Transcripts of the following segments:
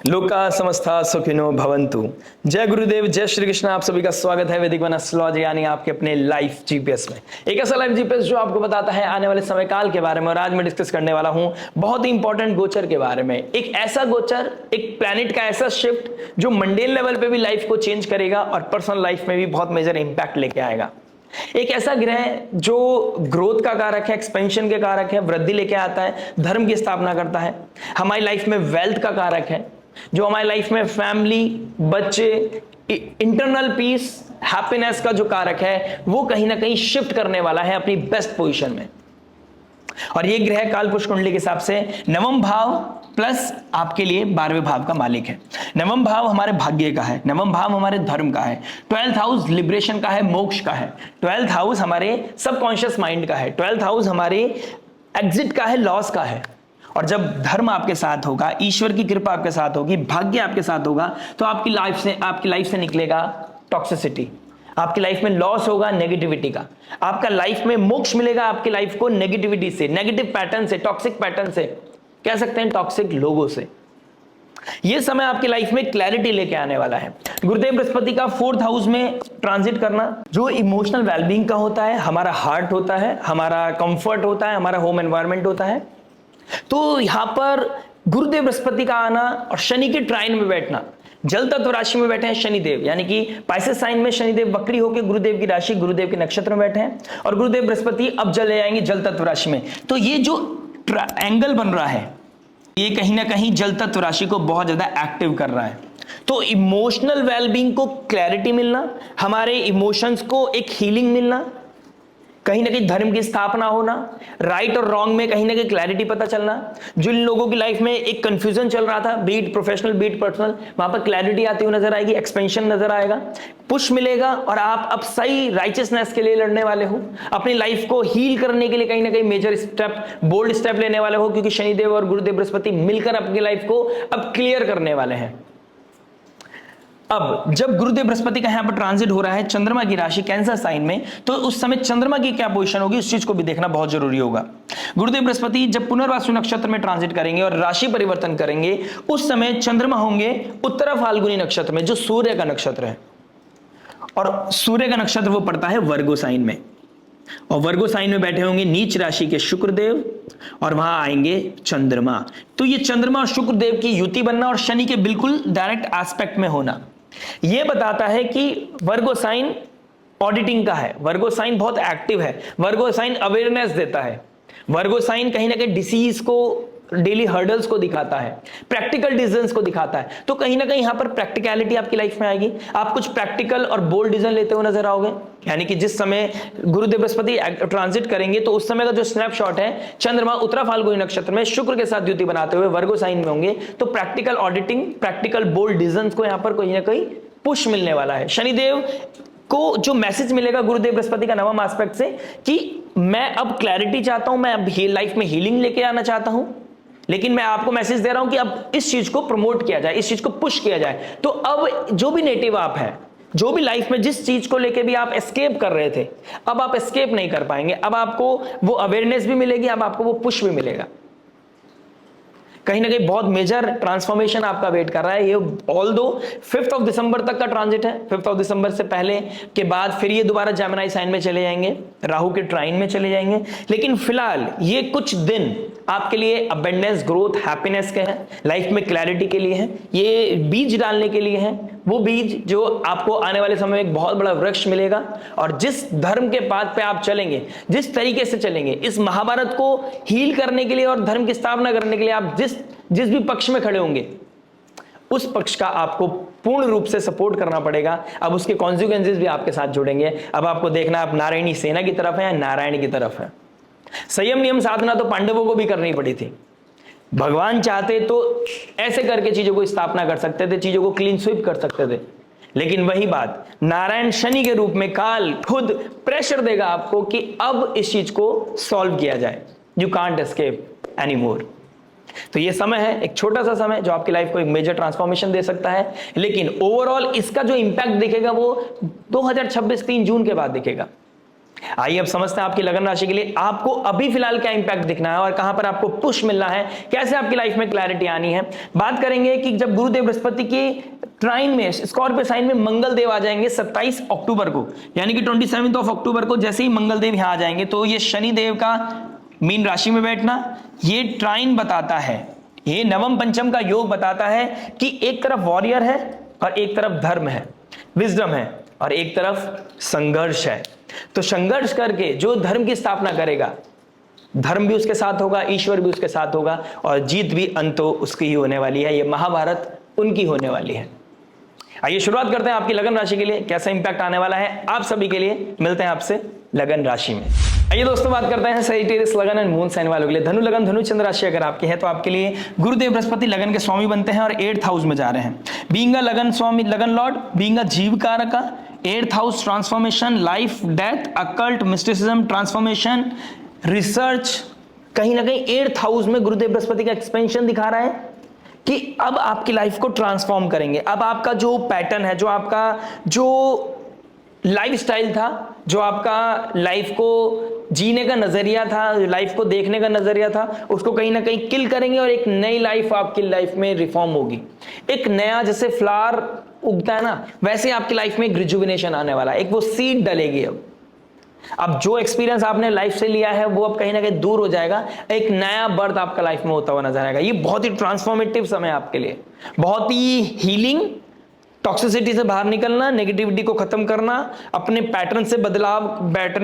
लोका समस्ता सुखिनो भवंतु। जय गुरुदेव, जय श्री कृष्ण। आप सभी का स्वागत है वैदिक वन एस्ट्रोलॉजी यानी आपके अपने लाइफ जीपीएस में। एक ऐसा लाइफ जीपीएस जो आपको बताता है आने वाले समय काल के बारे में। और आज मैं डिस्कस करने वाला हूं बहुत ही इंपॉर्टेंट गोचर के बारे में। एक ऐसा गोचर, एक प्लैनेट का ऐसा शिफ्ट जो मंडेन लेवल पे भी लाइफ को चेंज करेगा और पर्सनल लाइफ में भी बहुत मेजर इंपैक्ट लेके आएगा। एक ऐसा ग्रह जो ग्रोथ का कारक है, एक्सपेंशन के कारक है, वृद्धि लेके आता है, धर्म की स्थापना करता है, हमारी लाइफ में वेल्थ का कारक है, जो हमारी लाइफ में फैमिली, बच्चे, इंटरनल पीस, हैप्पीनेस का जो कारक है वो कहीं ना कहीं शिफ्ट करने वाला है अपनी बेस्ट पोजीशन में। और ये ग्रह कालपुरुष कुंडली के हिसाब से नवम भाव प्लस आपके लिए 12वें भाव का मालिक है। नवम भाव हमारे भाग्य का है, नवम भाव हमारे धर्म का है, 12th हाउस लिबरेशन का है, मोक्ष का है, 12th हाउस हमारे सबकॉन्शियस माइंड का है, 12th हाउस हमारे एग्जिट का है, लॉस का है। और जब धर्म आपके साथ होगा, ईश्वर की कृपा आपके साथ होगी, भाग्य आपके साथ होगा, तो आपकी लाइफ से निकलेगा टॉक्सिसिटी, आपकी लाइफ में लॉस होगा नेगेटिविटी का, आपका लाइफ में मोक्ष मिलेगा आपकी लाइफ को नेगेटिविटी से, नेगेटिव पैटर्न से, टॉक्सिक पैटर्न से, कह सकते हैं टॉक्सिक लोगों से। यह समय आपकी लाइफ में क्लैरिटी लेके आने वाला है। गुरुदेव बृहस्पति का 4th हाउस में ट्रांजिट करना जो इमोशनल वेलबींग का होता है, हमारा हार्ट होता है, हमारा कंफर्ट होता है, हमारा होम एनवायरनमेंट होता है। तो यहां पर गुरुदेव बृहस्पति का आना और शनि के ट्राइन में बैठना, जल तत्व राशि में बैठे हैं शनिदेव, यानी कि पाइसेस साइन में शनिदेव वक्री होकर गुरुदेव की राशि, गुरुदेव के नक्षत्र में बैठे हैं, और गुरुदेव बृहस्पति अब चले जाएंगे जल तत्व राशि में। तो ये जो एंगल बन रहा है ये कहीं ना कहीं जल तत्व राशि को बहुत ज्यादा एक्टिव कर रहा है। तो इमोशनल वेलबींग को क्लैरिटी मिलना, हमारे इमोशंस को एक हीलिंग मिलना, कहीं ना कहीं धर्म की स्थापना होना, राइट और रॉन्ग में कहीं ना कहीं क्लैरिटी पता चलना। जिन लोगों की लाइफ में एक कंफ्यूजन चल रहा था, बीट प्रोफेशनल बीट पर्सनल, वहां पर क्लैरिटी आती हुई नजर आएगी, एक्सपेंशन नजर आएगा, पुश मिलेगा और आप अब सही राइचियसनेस के लिए लड़ने वाले हो, अपनी लाइफ को हील करने के लिए कहीं ना कहीं मेजर स्टेप, बोल्ड स्टेप लेने वाले हो, क्योंकि शनिदेव और गुरुदेव बृहस्पति मिलकर अपनी लाइफ को अब क्लियर करने वाले हैं। अब जब गुरुदेव बृहस्पति का यहां पर ट्रांजिट हो रहा है चंद्रमा की राशि कैंसर साइन में, तो उस समय चंद्रमा की क्या पोजीशन होगी उस चीज को भी देखना बहुत जरूरी होगा। गुरुदेव बृहस्पति जब पुनर्वसु नक्षत्र में ट्रांजिट करेंगे और राशि परिवर्तन करेंगे, उस समय चंद्रमा होंगे उत्तरा फाल्गुनी नक्षत्र में, जो सूर्य का नक्षत्र है, और सूर्य का नक्षत्र वो पड़ता है वर्गो साइन में, और वर्गो साइन में बैठे होंगे नीच राशि के शुक्रदेव, और वहां आएंगे चंद्रमा। तो ये चंद्रमा और शुक्रदेव की युति बनना और शनि के बिल्कुल डायरेक्ट एस्पेक्ट में होना, यह बताता है कि वर्गो साइन ऑडिटिंग का है, वर्गो साइन बहुत एक्टिव है, वर्गो साइन अवेयरनेस देता है, वर्गो साइन कहीं ना कहीं डिसीज को, डेली हर्डल्स को दिखाता है, प्रैक्टिकल डिसीजंस को दिखाता है। तो कहीं ना कहीं यहां पर प्रैक्टिकलिटी आपकी लाइफ में आएगी, आप कुछ प्रैक्टिकल और बोल्ड डिसीजन लेते हुए नजर आओगे। यानी कि जिस समय गुरुदेव बृहस्पति ट्रांजिट करेंगे तो उस समय का जो स्नैपशॉट है, चंद्रमा उत्तरा फाल्गुनी नक्षत्र में शुक्र के साथ युति बनाते हुए वर्गो साइन में होंगे, तो practical auditing, practical bold decisions को यहां पर कहीं ना कहीं पुश मिलने वाला है। शनिदेव को जो मैसेज मिलेगा गुरुदेव बृहस्पति का नवम एस्पेक्ट से कि मैं अब क्लैरिटी चाहता हूं, मैं अब लाइफ में हीलिंग लेके आना चाहता हूं, लेकिन मैं आपको मैसेज दे रहा हूं कि अब इस चीज को प्रमोट किया जाए, इस चीज को पुश किया जाए। तो अब जो भी नेटिव आप है, जो भी लाइफ में जिस चीज को लेके भी आप एस्केप कर रहे थे, अब आप एस्केप नहीं कर पाएंगे, अब आपको वो अवेयरनेस भी मिलेगी, अब आपको वो पुश भी मिलेगा। कहीं ना कहीं बहुत मेजर ट्रांसफॉर्मेशन आपका वेट कर रहा है। ये ऑल्दो 5 दिसंबर तक का ट्रांजिट है, 5 दिसंबर से पहले के बाद फिर ये दोबारा जेमिनी साइन में चले जाएंगे, राहु के ट्राइन में चले जाएंगे। लेकिन फिलहाल ये कुछ दिन आपके लिए अबेंडेंस, ग्रोथ, हैप्पीनेस के हैं, लाइफ में क्लैरिटी के लिए हैं, ये बीज डालने के लिए हैं, वो बीज जो आपको आने वाले समय में एक बहुत बड़ा वृक्ष मिलेगा। और जिस धर्म के पाथ पे आप चलेंगे, जिस तरीके से चलेंगे, इस महाभारत को हील करने के लिए और धर्म की स्थापना करने के लिए आप जिस भी पक्ष में खड़े होंगे, उस पक्ष का आपको पूर्ण रूप से सपोर्ट करना पड़ेगा। अब उसके कॉन्सिक्वेंसेस भी आपके साथ जुड़ेंगे। अब आपको देखना आप नारायणी सेना की तरफ है या नारायण की तरफ है। संयम नियम साधना तो पांडवों को भी करनी पड़ी थी। भगवान चाहते तो ऐसे करके चीजों को स्थापना कर सकते थे, चीजों को क्लीन स्वीप कर सकते थे, लेकिन वही बात नारायण शनि के रूप में काल खुद प्रेशर देगा आपको कि अब इस चीज को सॉल्व किया जाए। You can't escape any more. तो ये समय है, एक छोटा सा समय जो आपकी लाइफ को एक मेजर ट्रांसफॉर्मेशन दे सकता है, लेकिन ओवरऑल इसका जो इंपैक्ट दिखेगा वो 2026 3 जून के बाद दिखेगा। आइए अब समझते हैं आपकी लगन राशि के लिए आपको अभी फिलहाल क्या इंपैक्ट दिखना है और कहां पर आपको पुश मिलना है, कैसे आपकी लाइफ में क्लैरिटी आनी है। बात करेंगे कि जब गुरुदेव बृहस्पति की ट्राइन में स्कॉर्पियो साइन में मंगल देव आ जाएंगे 27 अक्टूबर को, यानी कि 27 ऑफ अक्टूबर को जैसे ही मंगल देव यहां आ जाएंगे तो ये शनि देव का मीन राशि में बैठना ये ट्राइन बताता है, ये नवम पंचम का योग बताता है कि एक तरफ वॉरियर है और एक तरफ धर्म है, विजडम है और एक तरफ संघर्ष है। तो संघर्ष करके जो धर्म की स्थापना करेगा, धर्म भी उसके साथ होगा, ईश्वर भी उसके साथ होगा और जीत भी अंतो उसकी ही होने वाली है। ये महाभारत उनकी होने वाली है। आइए शुरुआत करते हैं आपकी लगन राशि के लिए कैसा इंपैक्ट आने वाला है आप सभी के लिए। मिलते हैं आपसे लगन राशि में। आइए दोस्तों बात करते हैं सजिटेरियस लगन एंड मून साइन वालों के लिए। धनु लगन धनु चंद्र राशि अगर आपकी है तो आपके लिए गुरुदेव बृहस्पति लगन के स्वामी बनते हैं और 8th हाउस में जा रहे हैं। बीइंग अ लगन स्वामी, लगन लॉर्ड, बीइंग अ जीव कारक, 8th house transformation, life, death, occult, mysticism, transformation, research. कहीं ना कहीं 8th हाउस में गुरुदेव बृहस्पति का एक्सपेंशन दिखा रहा है कि अब आपकी लाइफ को ट्रांसफॉर्म करेंगे। अब आपका जो पैटर्न है, जो आपका जो लाइफस्टाइल था, जो आपका लाइफ को जीने का नजरिया था, लाइफ को देखने का नजरिया था, उसको कहीं ना कहीं किल करेंगे और एक नई लाइफ आपकी लाइफ में रिफॉर्म होगी। एक नया जैसे फ्लावर उगता है ना, वैसे आपकी लाइफ में एक रिजुविनेशन आने वाला है, एक वो सीड डलेगी। अब जो एक्सपीरियंस आपने लाइफ से लिया है वो अब कहीं ना कहीं दूर हो जाएगा, एक नया बर्थ आपका लाइफ में होता हुआ नजर आएगा। ये बहुत ही ट्रांसफॉर्मेटिव समय आपके लिए, बहुत ही हीलिंग, टॉक्सिसिटी से बाहर निकलना, नेगेटिविटी को खत्म करना, अपने पैटर्न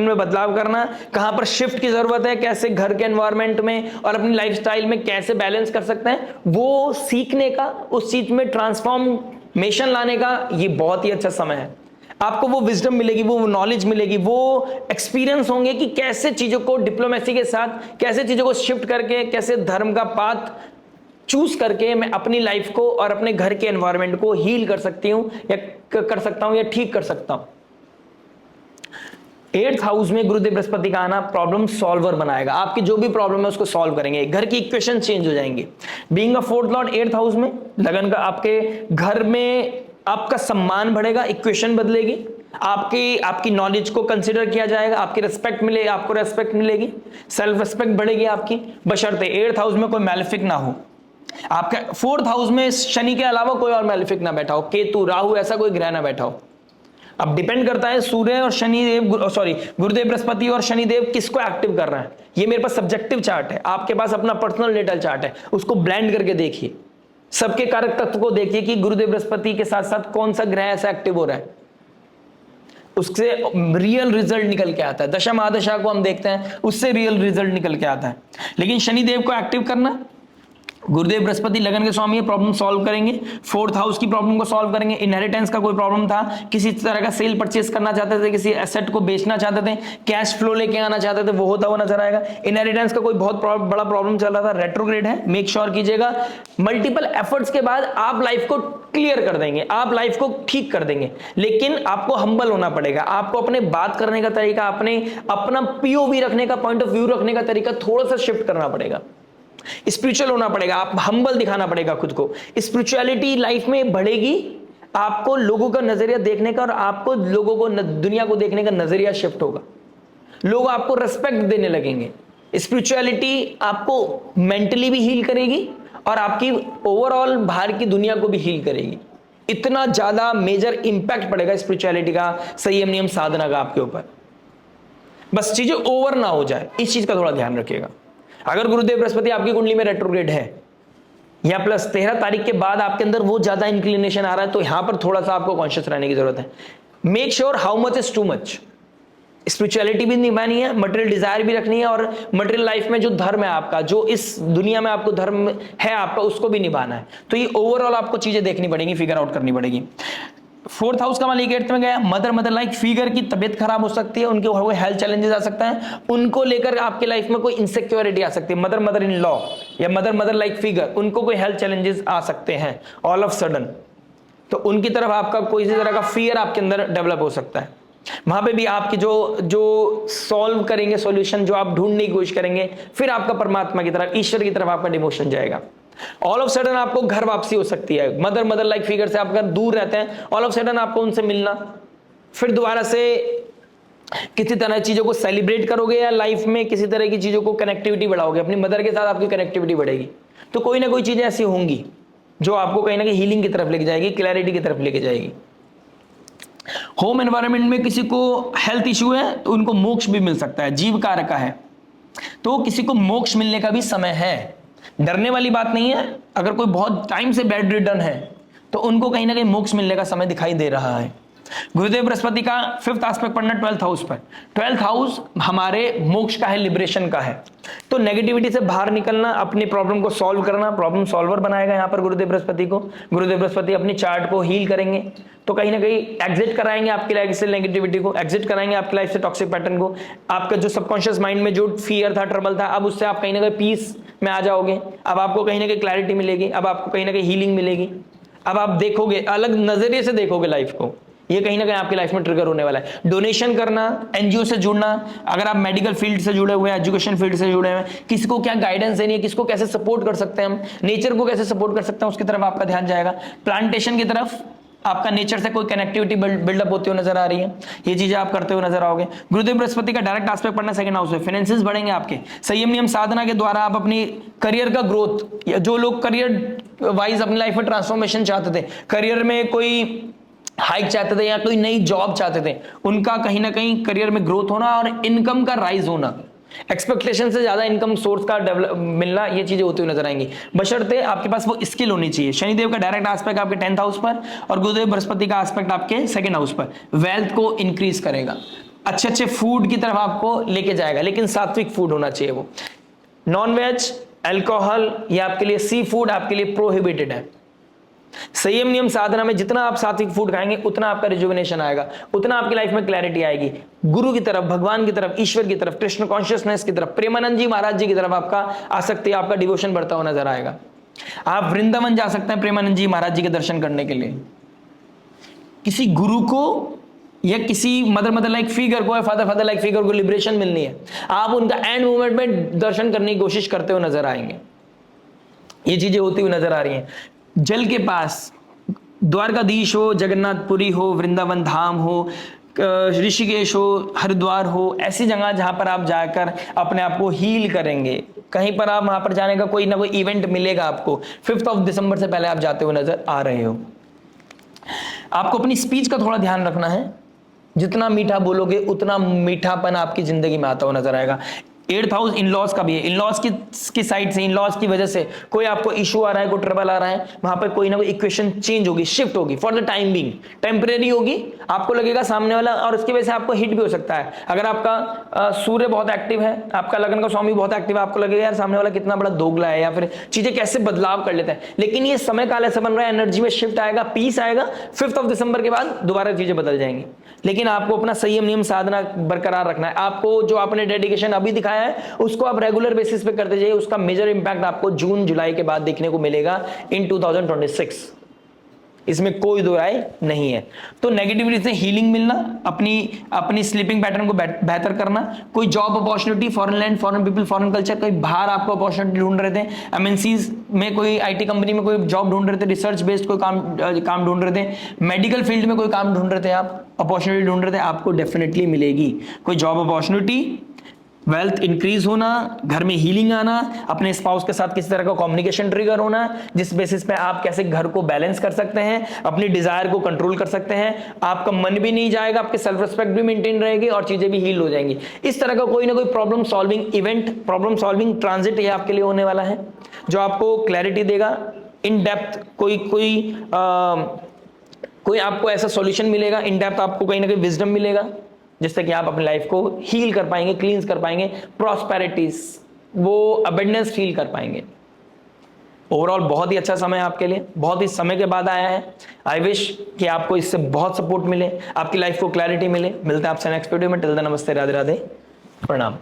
में बदलाव करना, कहां पर शिफ्ट की जरूरत है, कैसे घर के एनवायरनमेंट में और अपनी लाइफस्टाइल में कैसे बैलेंस कर सकते हैं, वो सीखने का, उस चीज में ट्रांसफॉर्मेशन लाने का ये बहुत ही अच्छा समय है। आपको वो विजडम मिलेगी, वो नॉलेज मिलेगी, वो एक्सपीरियंस होंगे कि कैसे चीजों को डिप्लोमेसी के साथ, कैसे चीजों को शिफ्ट करके, कैसे धर्म का पाथ चूज करके मैं अपनी लाइफ को और अपने घर के एनवायरनमेंट को हील कर सकती हूं या कर सकता हूं या ठीक कर सकता हूं। 8th हाउस में गुरुदेव बृहस्पति का आना प्रॉब्लम सॉल्वर बनाएगा, आपकी जो भी प्रॉब्लम है उसको सॉल्व करेंगे, घर की इक्वेशन चेंज हो जाएंगे। Being a 4th Lord 8th house में लगन का, आपके घर में आपका सम्मान बढ़ेगा, इक्वेशन बदलेगी, आपकी नॉलेज को कंसीडर किया जाएगा, आपकी रेस्पेक्ट मिलेगी, आपको रेस्पेक्ट मिलेगी, सेल्फ रेस्पेक्ट बढ़ेगी आपकी, बशर्ते 8th हाउस में कोई मैलेफिक ना हो। आपका 4th हाउस में शनि के अलावा कोई और मैलेफिक ना बैठा हो, केतु, राहु, ऐसा कोई ग्रह ना बैठा हो। अब डिपेंड करता है सूर्य और शनिदेव, गुरुदेव बृहस्पति और शनिदेव किसको एक्टिव कर रहा है। ये मेरे पास सब्जेक्टिव चार्ट है, आपके पास अपना पर्सनल नेटल चार्ट है, उसको ब्लेंड करके देखिए, सबके कारक तत्व को देखिए कि गुरुदेव बृहस्पति के साथ साथ कौन सा ग्रह ऐसा एक्टिव हो रहा है, उससे रियल रिजल्ट निकल के आता है। दशा महादशा को हम देखते हैं, उससे रियल रिजल्ट निकल के आता है। लेकिन शनिदेव को एक्टिव करना, गुरुदेव बृहस्पति लगन के स्वामी प्रॉब्लम सॉल्व करेंगे, 4th हाउस की प्रॉब्लम को सॉल्व करेंगे। इनहेरिटेंस का कोई प्रॉब्लम था, किसी तरह का सेल परचेस करना चाहते थे, किसी एसेट को बेचना चाहते थे, कैश फ्लो लेके आना चाहते थे, वो होता हुआ नजर आएगा। इनहेरिटेंस का कोई बहुत बड़ा प्रॉब्लम चल रहा था, रेट्रोग्रेड है, मेक श्योर कीजिएगा मल्टीपल एफर्ट्स के बाद आप लाइफ को क्लियर कर देंगे, आप लाइफ को ठीक कर देंगे। लेकिन आपको हम्बल होना पड़ेगा, आपको अपने बात करने का तरीका, अपना पीओवी रखने का, पॉइंट ऑफ व्यू रखने का तरीका थोड़ा सा शिफ्ट करना पड़ेगा, स्पिरिचुअल होना पड़ेगा, आप हम्बल दिखाना पड़ेगा खुद को। स्पिरिचुअलिटी लाइफ में बढ़ेगी, आपको लोगों का नजरिया देखने का और आपको लोगों को दुनिया को देखने का नजरिया शिफ्ट होगा, लोग आपको रेस्पेक्ट देने लगेंगे। स्पिरिचुअलिटी आपको मेंटली भी हील करेगी और आपकी ओवरऑल बाहर की दुनिया को भी हील करेगी। इतना ज्यादा मेजर इंपैक्ट पड़ेगा स्पिरिचुअलिटी का, संयम नियम साधना का आपके ऊपर। बस चीजें ओवर ना हो जाए, इस चीज का थोड़ा ध्यान रखिएगा। अगर गुरुदेव बृहस्पति आपकी कुंडली में रेट्रोग्रेड है या प्लस 13 तारीख के बाद आपके अंदर वो ज्यादा इंक्लिनेशन आ रहा है, तो यहां पर थोड़ा सा आपको कॉन्शियस रहने की जरूरत है। Make sure how much is too much. Spirituality भी निभानी है, मटेरियल डिजायर भी रखनी है और मटेरियल लाइफ में जो धर्म है आपका, जो इस दुनिया में आपको धर्म है आपका, उसको भी निभाना है। तो ये ओवरऑल आपको चीजें देखनी पड़ेगी, फिगर आउट करनी पड़ेगी। 4th हाउस का मालिक 8th में गया, मदर लाइक फिगर की तबियत खराब हो सकती है, उनके हुए हेल्थ चैलेंजेस आ सकता है, उनको लेकर आपके लाइफ में कोई इनसिक्योरिटी आ सकती है। मदर इन लॉ या मदर लाइक फिगर, उनको कोई हेल्थ चैलेंजेस आ सकते हैं ऑल ऑफ सडन, तो उनकी तरफ आपका कोई इसी तरह का फियर आपके अंदर डेवलप हो सकता है। वहां पे भी आपकी जो सॉल्व करेंगे सॉल्यूशन, जो आप ढूंढने की कोशिश करेंगे, फिर आपका परमात्मा की तरफ, ईश्वर की तरफ आपका डिमोशन जाएगा। ऑल ऑफ सडन आपको घर वापसी हो सकती है, मदर लाइक फिगर से आप अगर दूर रहते हैं, ऑल ऑफ सडन आपको उनसे मिलना, फिर दोबारा से किसी तरह चीजों को सेलिब्रेट करोगे या लाइफ में किसी तरह की चीजों को कनेक्टिविटी बढ़ाओगे, अपनी मदर के साथ आपकी कनेक्टिविटी बढ़ेगी। तो कोई ना कोई चीजें ऐसी होंगी जो आपको कहीं ना कहीं हीलिंग की तरफ लेके जाएगी, क्लैरिटी की तरफ लेके जाएगी। होम एनवायरनमेंट में किसी को हेल्थ इश्यू है तो उनको मोक्ष भी मिल सकता है, जीव कारक है, तो किसी को मोक्ष मिलने का भी समय है। डरने वाली बात नहीं है। अगर कोई बहुत टाइम से बेड रिडन है तो उनको कहीं ना कहीं मोक्ष मिलने का समय दिखाई दे रहा है। गुरुदेव बृहस्पति का 5th एस्पेक्ट पढ़ना 12th हाउस पर। 12th हाउस हमारे मोक्ष का है, लिबरेशन का है। तो नेगेटिविटी से बाहर निकलना, अपनी प्रॉब्लम को सॉल्व करना, प्रॉब्लम सॉल्वर बनाएगा यहाँ पर गुरुदेव बृहस्पति को। गुरुदेव बृहस्पति अपनी चार्ट को हील करेंगे, तो कहीं ना कहीं एग्जिट कराएंगे आपकी लाइफ से नेगेटिविटी को, एग्जिट कराएंगे आपकी लाइफ से टॉक्सिक पैटर्न को। आपका जो सबकॉन्शियस माइंड में जो फियर था, ट्रबल था, अब उससे आप कहीं ना कहीं पीस में आ जाओगे। अब आपको कहीं ना कहीं क्लैरिटी मिलेगी, अब आपको कहीं ना कहीं हीलिंग मिलेगी। अब आप देखोगे, अलग नजरिए से देखोगे लाइफ को। ये कहीं ना कहीं आपकी लाइफ में ट्रिगर होने वाला है। डोनेशन करना, एनजीओ से जुड़ना, अगर आप मेडिकल फील्ड से जुड़े हुए हैं, एजुकेशन फील्ड से जुड़े हुए हैं, किसी को क्या गाइडेंस देनी है, किसको कैसे सपोर्ट कर सकते हैं हम, नेचर को कैसे सपोर्ट कर सकते हैं, उसकी तरफ आपका ध्यान जाएगा। प्लांटेशन की तरफ आपका नेचर से कोई कनेक्टिविटी बिल्डअप होती हुई नजर आ रही है, ये चीजें आप करते हुए नजर आओगे। गुरुदेव बृहस्पति का डायरेक्ट एस्पेक्ट पढ़ना 2nd हाउस में। फाइनेंसेस बढ़ेंगे आपके। संयम नियम साधना के द्वारा आप अपनी करियर का ग्रोथ, या जो लोग करियर वाइज अपनी लाइफ में ट्रांसफॉर्मेशन चाहते थे, करियर में कोई हाइक चाहते थे या कोई नई जॉब चाहते थे, उनका कहीं ना कहीं करियर में ग्रोथ होना और इनकम का राइज होना, एक्सपेक्टेशन से ज्यादा इनकम सोर्स का डेवलप मिलना, ये चीजें होती हुई नजर आएंगी। बशर्ते आपके पास वो स्किल होनी चाहिए। शनिदेव का डायरेक्ट एस्पेक्ट आपके 10th हाउस पर और गुरुदेव बृहस्पति का एस्पेक्ट आपके 2nd हाउस पर। वेल्थ को इंक्रीज करेगा, अच्छे अच्छे फूड की तरफ आपको लेके जाएगा, लेकिन सात्विक फूड होना चाहिए। वो नॉनवेज, अल्कोहल, ये आपके लिए, सी फूड आपके लिए प्रोहिबिटेड है। संयम नियम साधना में जितना आप सात्विक फूड खाएंगे उतना आपका रिजुविनेशन आएगा, उतना आपकी लाइफ में क्लैरिटी आएगी। गुरु की तरफ, भगवान की तरफ, ईश्वर की तरफ, कृष्ण कॉन्शियसनेस की तरफ, प्रेमानंद जी महाराज जी की तरफ आपका आसक्ति, आपका डिवोशन बढ़ता हुआ नजर आएगा। आप वृंदावन जा सकते हैं प्रेमानंद जी महाराज जी के दर्शन करने के लिए। किसी गुरु को या किसी मदर लाइक फिगर को या फादर लाइक फिगर को लिबरेशन मिलनी है, आप उनका एंड मोमेंट में दर्शन करने की कोशिश करते हुए नजर आएंगे। ये चीजें होती हुई नजर आ रही हैं। जल के पास द्वारकाधीश हो, जगन्नाथपुरी हो, वृंदावन धाम हो, ऋषिकेश हो, हरिद्वार हो, ऐसी जगह जहां पर आप जाकर अपने आप को हील करेंगे। कहीं पर आप वहां पर जाने का कोई ना कोई इवेंट मिलेगा आपको। 5 दिसंबर से पहले आप जाते हुए नजर आ रहे हो। आपको अपनी स्पीच का थोड़ा ध्यान रखना है। जितना मीठा बोलोगे उतना मीठापन आपकी जिंदगी में आता हुआ नजर आएगा। 8th हाउस इन-लॉज का भी है। इन-लॉज की साइड से, इन-लॉज की वजह से कोई आपको इशू आ रहा है, कोई ट्रबल आ रहा है, वहां पर कोई ना कोई इक्वेशन चेंज होगी, शिफ्ट होगी, for the time being temporary होगी। आपको लगेगा सामने वाला, और इसकी वजह से आपको हिट भी हो सकता है। अगर आपका सूर्य बहुत एक्टिव है, आपका लगन का स्वामी बहुत एक्टिव है, आपको लगेगा यार सामने वाला कितना बड़ा दोगला है, या फिर चीजें कैसे बदलाव कर लेता है। लेकिन ये समय काल ऐसा बन रहा है, एनर्जी में शिफ्ट आएगा, पीस आएगा। 5 दिसंबर के बाद दोबारा चीजें बदल जाएंगी। लेकिन आपको अपना संयम नियम साधना बरकरार रखना है। आपको जो आपने डेडिकेशन अभी दिखाया है उसको आप रेगुलर बेसिस पे करते जाइए। उसका मेजर इंपैक्ट आपको जून जुलाई के बाद देखने को मिलेगा इन 2026। इसमें कोई दो राय नहीं है। तो नेगेटिविटी से हीलिंग मिलना, अपनी स्लीपिंग पैटर्न को बेहतर करना, कोई job opportunity, foreign land, foreign people, foreign culture, कोई बाहर आपको अपॉर्चुनिटी ढूंढ रहे थे, एमएनसीज में कोई आईटी कंपनी में कोई जॉब ढूंढ रहे थे, रिसर्च बेस्ड कोई काम ढूंढ रहे थे, मेडिकल फील्ड में कोई काम ढूंढ रहे थे, आप अपॉर्चुनिटी ढूंढ रहे थे, आपको डेफिनेटली मिलेगी कोई जॉब अपॉर्चुनिटी। वेल्थ इंक्रीज होना, घर में हीलिंग आना, अपने स्पाउस के साथ किसी तरह का कम्युनिकेशन ट्रिगर होना, जिस बेसिस पे आप कैसे घर को बैलेंस कर सकते हैं, अपनी डिजायर को कंट्रोल कर सकते हैं, आपका मन भी नहीं जाएगा, आपकी सेल्फ रिस्पेक्ट भी मेंटेन रहेगी और चीजें भी हील हो जाएंगी। इस तरह का कोई ना कोई problem solving event, problem solving transit ये आपके लिए होने वाला है, जो आपको क्लैरिटी देगा। इन डेप्थ कोई आपको ऐसा सॉल्यूशन मिलेगा, इन डेप्थ आपको कहीं ना कहीं विजडम मिलेगा, जिससे कि आप अपनी लाइफ को हील कर पाएंगे, क्लींस कर पाएंगे, प्रॉस्पेरिटीज, वो अबंडेंस फील कर पाएंगे। ओवरऑल बहुत ही अच्छा समय आपके लिए, बहुत ही समय के बाद आया है। आई विश कि आपको इससे बहुत सपोर्ट मिले, आपकी लाइफ को क्लैरिटी मिले। मिलते हैं आपसे नेक्स्ट वीडियो में। टिल देन नमस्ते, राधे राधे, प्रणाम।